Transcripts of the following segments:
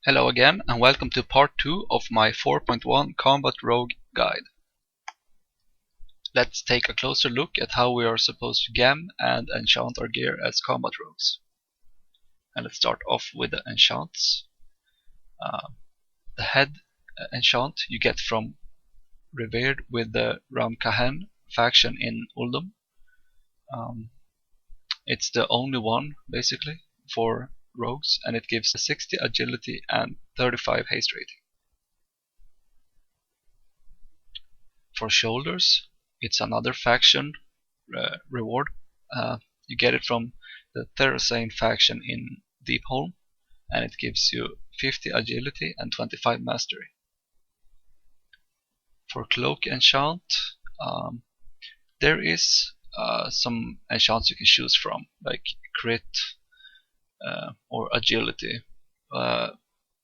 Hello again, and welcome to part 2 of my 4.1 Combat Rogue Guide. Let's take a closer look at how we are supposed to gem and enchant our gear as combat rogues. And let's start off with the enchants. The head enchant you get from Revered with the Ramkahen faction in Uldum. It's the only one, basically, for rogues, and it gives 60 agility and 35 haste rating. For shoulders, it's another faction reward. You get it from the Therazane faction in Deepholm, and it gives you 50 agility and 25 mastery. For cloak enchant, there is some enchants you can choose from, like crit or agility.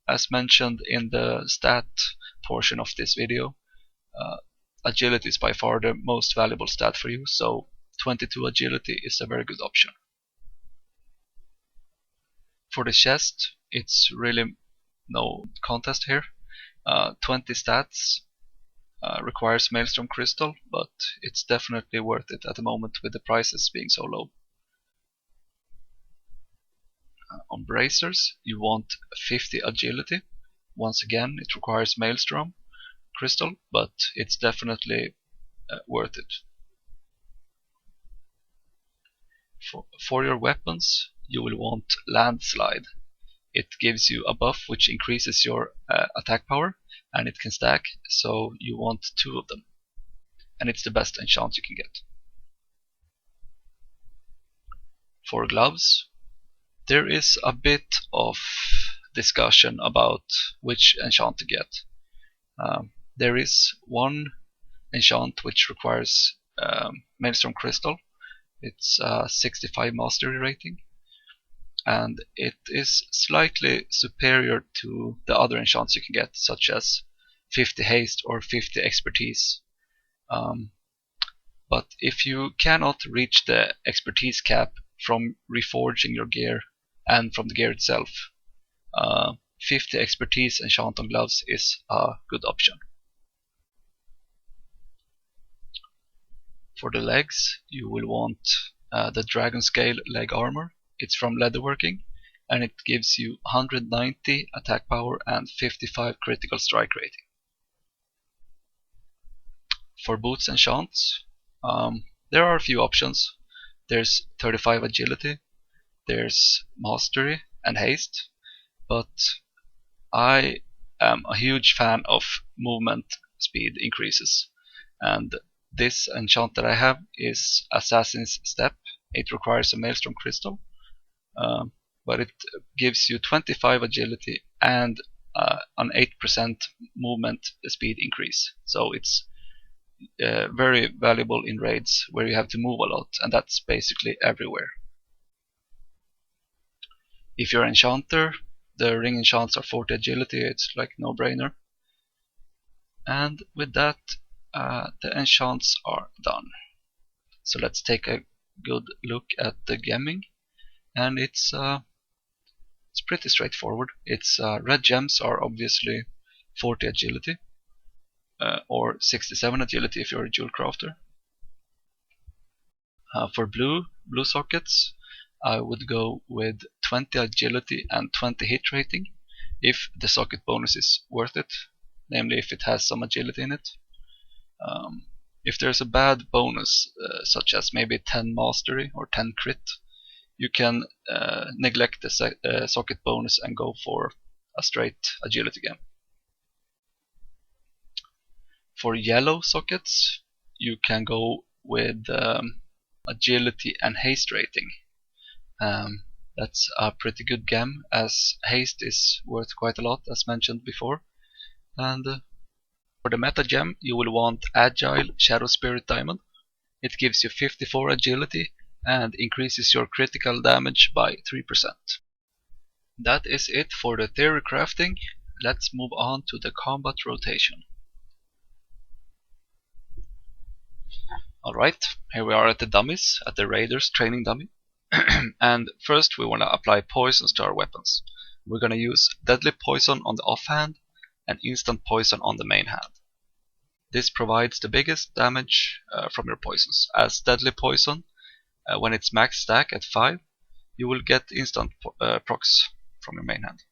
As mentioned in the stat portion of this video, agility is by far the most valuable stat for you, so 22 agility is a very good option. For the chest, it's really no contest here. 20 stats requires Maelstrom Crystal, but it's definitely worth it at the moment with the prices being so low. On bracers, you want 50 agility. Once again, it requires Maelstrom Crystal, but it's definitely worth it. For your weapons, you will want Landslide. It gives you a buff which increases your attack power, and it can stack, so you want 2 of them. And it's the best enchant you can get. For gloves, there is a bit of discussion about which enchant to get. There is one enchant which requires Maelstrom Crystal. It's 65 mastery rating, and it is slightly superior to the other enchants you can get, such as 50 haste or 50 expertise. But if you cannot reach the expertise cap from reforging your gear and from the gear itself, 50 expertise enchant on gloves is a good option. For the legs, you will want the Dragon Scale leg armor. It's from leatherworking, and it gives you 190 attack power and 55 critical strike rating. For boots enchants, there are a few options. There's 35 agility, there's mastery and haste, but I am a huge fan of movement speed increases, and this enchant that I have is Assassin's Step. It requires a Maelstrom Crystal, but it gives you 25 agility and an 8% movement speed increase, so it's very valuable in raids where you have to move a lot, and that's basically everywhere. If you're an enchanter, the ring enchants are 40 agility, it's like no brainer. And with that, the enchants are done. So let's take a good look at the gemming, and it's pretty straightforward. It's red gems are obviously 40 agility, or 67 agility if you're a jewel crafter. For blue sockets, I would go with 20 agility and 20 hit rating if the socket bonus is worth it, namely if it has some agility in it. If there's a bad bonus, such as maybe 10 mastery or 10 crit, you can neglect the socket bonus and go for a straight agility gem. For yellow sockets, you can go with agility and haste rating. That's a pretty good gem, as haste is worth quite a lot, as mentioned before. And for the meta gem, you will want Agile Shadowspirit Diamond. It gives you 54 agility and increases your critical damage by 3%. That is it for the theory crafting. Let's move on to the combat rotation. Alright, here we are at the dummies, at the Raiders training dummy. And first we want to apply poisons to our weapons. we're gonna use Deadly Poison on the offhand and Instant Poison on the main hand. This provides the biggest damage from your poisons, as Deadly Poison, when it's max stack at 5, you will get instant procs from your main hand.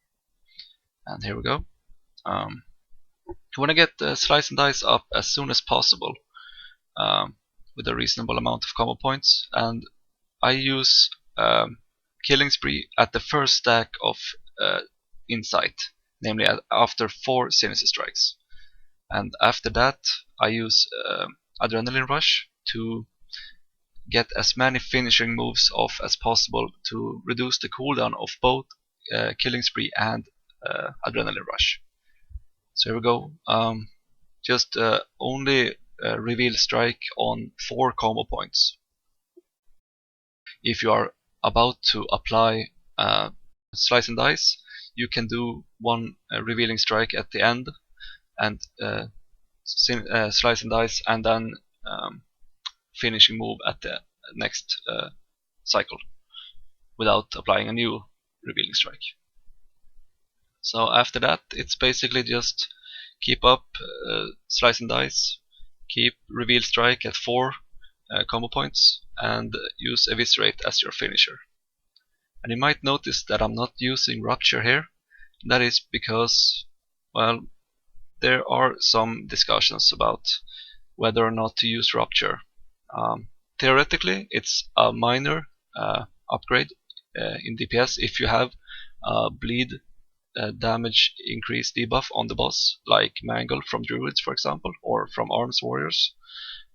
And here we go. You want to get the Slice and Dice up as soon as possible with a reasonable amount of combo points, and I use Killing Spree at the first stack of Insight, namely after 4 Sinister Strikes. And after that I use Adrenaline Rush to get as many finishing moves off as possible to reduce the cooldown of both Killing Spree and Adrenaline Rush. So here we go. Just only reveal strike on 4 combo points. If you are about to apply Slice and Dice, you can do one revealing strike at the end and Slice and Dice, and then finishing move at the next cycle without applying a new revealing strike. So after that, it's basically just keep up Slice and Dice, keep reveal strike at 4 combo points, and use Eviscerate as your finisher. And you might notice that I'm not using Rupture here. That is because, well, there are some discussions about whether or not to use Rupture. Theoretically, it's a minor upgrade in DPS if you have bleed damage increase debuff on the boss, like Mangle from Druids, for example, or from Arms Warriors.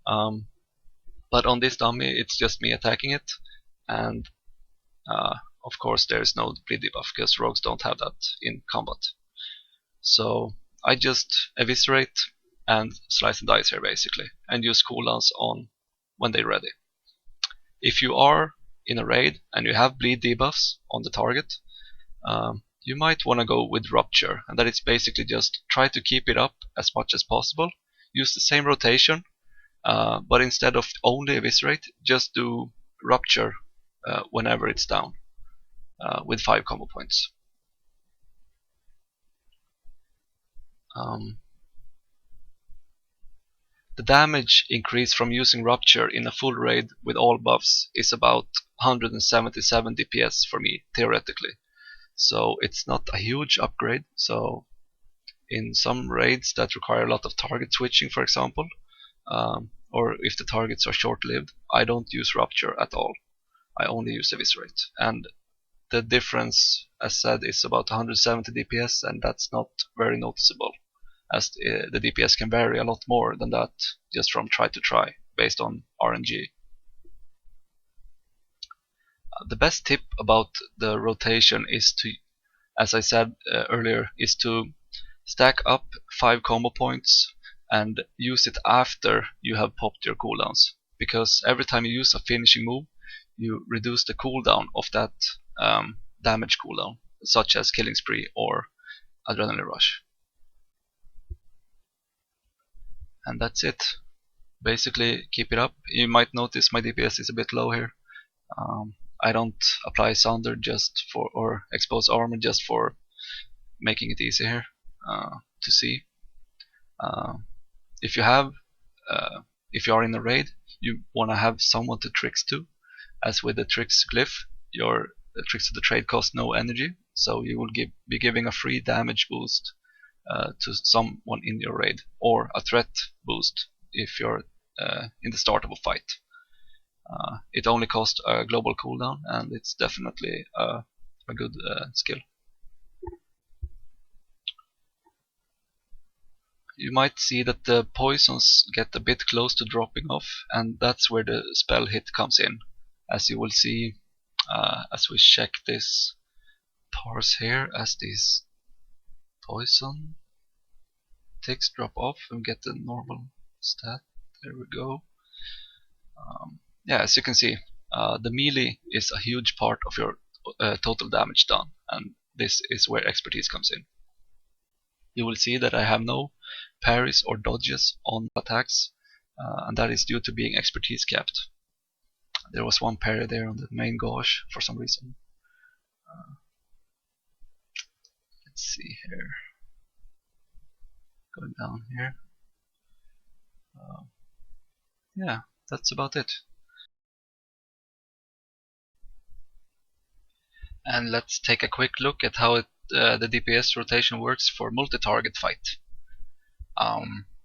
But on this dummy, it's just me attacking it, and of course there is no bleed debuff because rogues don't have that in combat. So I just Eviscerate and Slice and Dice here basically, and use cooldowns on when they're ready. If you are in a raid and you have bleed debuffs on the target, you might want to go with Rupture, and that is basically just try to keep it up as much as possible. Use the same rotation, but instead of only Eviscerate, just do Rupture whenever it's down with 5 combo points. The damage increase from using Rupture in a full raid with all buffs is about 177 DPS for me, theoretically. So it's not a huge upgrade. So in some raids that require a lot of target switching, for example, or if the targets are short-lived, I don't use Rupture at all. I only use Eviscerate. And the difference, as said, is about 170 DPS, and that's not very noticeable, as the DPS can vary a lot more than that just from try to try, based on RNG. The best tip about the rotation is to, as I said earlier, is to stack up 5 combo points and use it after you have popped your cooldowns, because every time you use a finishing move, you reduce the cooldown of that damage cooldown, such as Killing Spree or Adrenaline Rush. And that's it. Basically, keep it up. You might notice my DPS is a bit low here. I don't apply Sounder just for, or expose armor just for making it easy here to see. If you are in a raid, you want to have someone to tricks to. As with the tricks glyph, your tricks to the trade cost no energy, so you will be giving a free damage boost to someone in your raid, or a threat boost if you're in the start of a fight. It only costs a global cooldown, and it's definitely a good skill. You might see that the poisons get a bit close to dropping off, and that's where the spell hit comes in. As you will see as we check this parse here, as these poison ticks drop off and get the normal stat. There we go. Yeah, as you can see, the melee is a huge part of your total damage done, and this is where expertise comes in. You will see that I have no parries or dodges on attacks, and that is due to being expertise capped. There was one parry there on the main gauge for some reason. Let's see here. Going down here. Yeah, that's about it. And let's take a quick look at how the DPS rotation works for multi-target fight.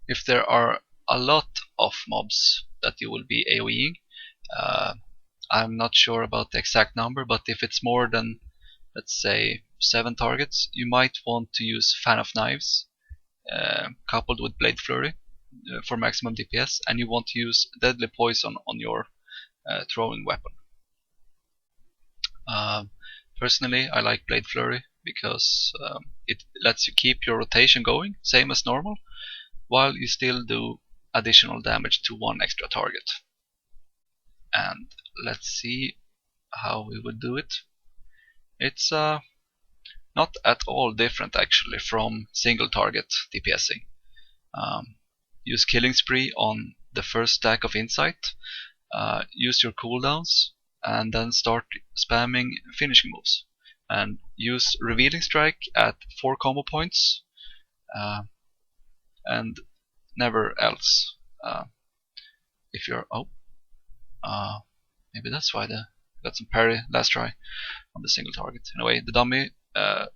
If there are a lot of mobs that you will be AoEing, I'm not sure about the exact number, but if it's more than, let's say, 7 targets, you might want to use Fan of Knives coupled with Blade Flurry for maximum DPS, and you want to use Deadly Poison on your throwing weapon. Personally, I like Blade Flurry because it lets you keep your rotation going, same as normal, while you still do additional damage to one extra target. And let's see how we would do it. It's not at all different actually from single target DPSing. Use Killing Spree on the first stack of Insight, use your cooldowns, and then start spamming finishing moves. And use Revealing Strike at 4 combo points, and never else. If you're maybe that's why I got some parry last try on the single target. Anyway, the dummy, I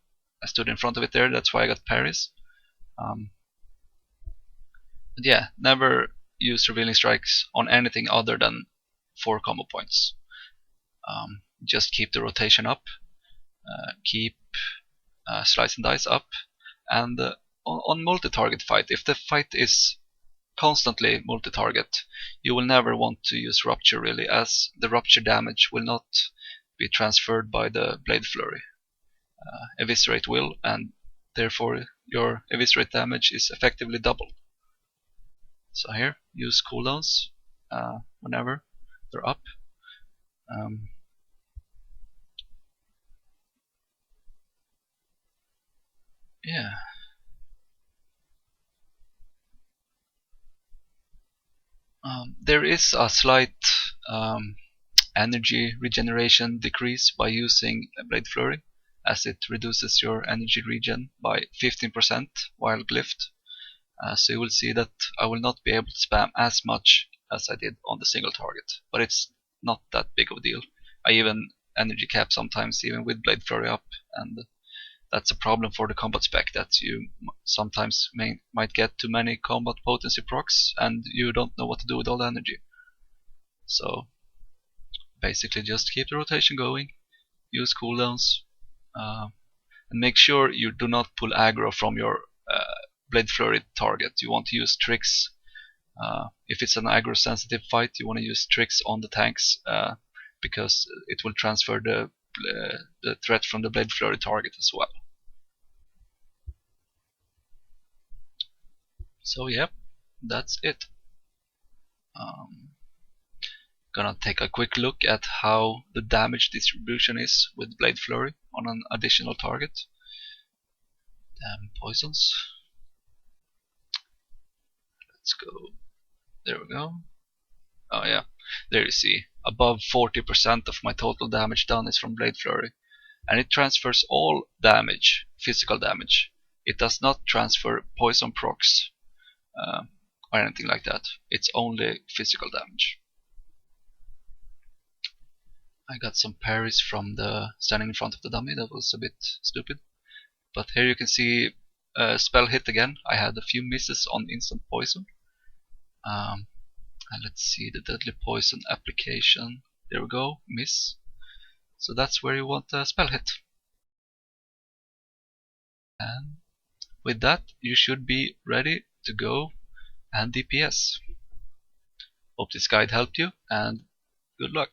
stood in front of it there, that's why I got parries. But yeah, never use Revealing Strikes on anything other than 4 combo points. Just keep the rotation up, keep Slice and Dice up, and on multi-target fight, if the fight is constantly multi-target, you will never want to use Rupture really, as the Rupture damage will not be transferred by the Blade Flurry. Eviscerate will, and therefore your Eviscerate damage is effectively doubled. So here, use cooldowns whenever they're up. Yeah. There is a slight energy regeneration decrease by using Blade Flurry, as it reduces your energy regen by 15% while glyphed. So you will see that I will not be able to spam as much as I did on the single target, but it's not that big of a deal. I even energy cap sometimes even with Blade Flurry up, and that's a problem for the combat spec, that you sometimes might get too many combat potency procs and you don't know what to do with all the energy. So basically just keep the rotation going, use cooldowns, and make sure you do not pull aggro from your Blade Flurry target. You want to use tricks. If it's an aggro sensitive fight, you want to use tricks on the tanks, because it will transfer the threat from the Blade Flurry target as well. So yeah, that's it. Gonna take a quick look at how the damage distribution is with Blade Flurry on an additional target. Damn poisons. Let's go. There we go. Oh yeah, there you see. Above 40% of my total damage done is from Blade Flurry. And it transfers all damage, physical damage. It does not transfer poison procs or anything like that. It's only physical damage. I got some parries from the standing in front of the dummy. That was a bit stupid. But here you can see spell hit again. I had a few misses on instant poison. And let's see the deadly poison application. There we go, miss. So that's where you want a spell hit. And with that, you should be ready to go and DPS. Hope this guide helped you, and good luck.